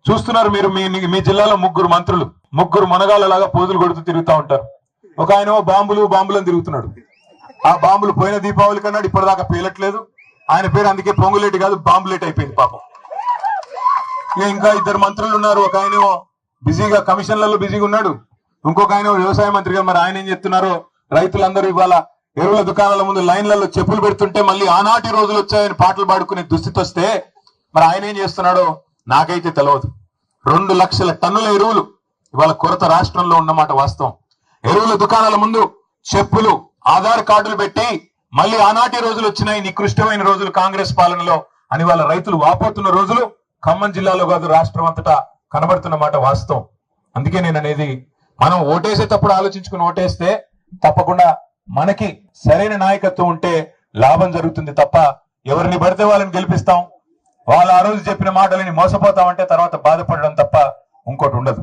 చూస్తున్నారు మీరు మీ జిల్లాలో ముగ్గురు మంత్రులు ముగ్గురు మునగాళ్ళలాగా పోజులు కొడుతూ తిరుగుతూ ఉంటారు. ఒక ఆయన బాంబులను తిరుగుతున్నాడు. ఆ బాంబులు పోయిన దీపావళి కన్నాడు ఇప్పటిదాకా పేలట్లేదు. ఆయన పేరు అందుకే పొంగులేటి కాదు బాంబులేట్ అయిపోయింది పాపం. ఇంకా ఇద్దరు మంత్రులు ఉన్నారు. ఒక ఆయన బిజీగా కమిషన్లలో బిజీగా ఉన్నాడు. ఇంకొక ఆయన వ్యవసాయ మంత్రిగా. మరి ఆయన ఏం చెప్తున్నారో రైతులందరూ ఇవాళ ఎరువుల దుకాణాల ముందు లైన్లలో చెప్పులు పెడుతుంటే మళ్ళీ ఆనాటి రోజులు వచ్చాయని పాటలు పాడుకునే దుస్థితి వస్తే మరి ఆయన ఏం చేస్తున్నాడో నాకైతే తెలియదు. 2 లక్షల టన్నుల ఎరువులు ఇవాళ కొరత రాష్ట్రంలో ఉన్నమాట వాస్తవం. ఎరువుల దుకాణాల ముందు చెప్పులు ఆధార్ కార్డులు పెట్టి మళ్ళీ ఆనాటి రోజులు వచ్చినాయి, నికృష్టమైన రోజులు కాంగ్రెస్ పాలనలో అని వాళ్ళ రైతులు వాపోతున్న రోజులు ఖమ్మం జిల్లాలో కాదు రాష్ట్రం అంతటా కనబడుతున్నమాట వాస్తవం. అందుకే నేను అనేది, మనం ఓటేసేటప్పుడు ఆలోచించుకుని ఓటేస్తే తప్పకుండా మనకి సరైన నాయకత్వం ఉంటే లాభం జరుగుతుంది తప్ప ఎవరిని పడితే వాళ్ళని గెలిపిస్తాం, వాళ్ళు ఆ రోజు చెప్పిన మాటలని మోసపోతామంటే తర్వాత బాధపడడం తప్ప ఇంకోటి ఉండదు.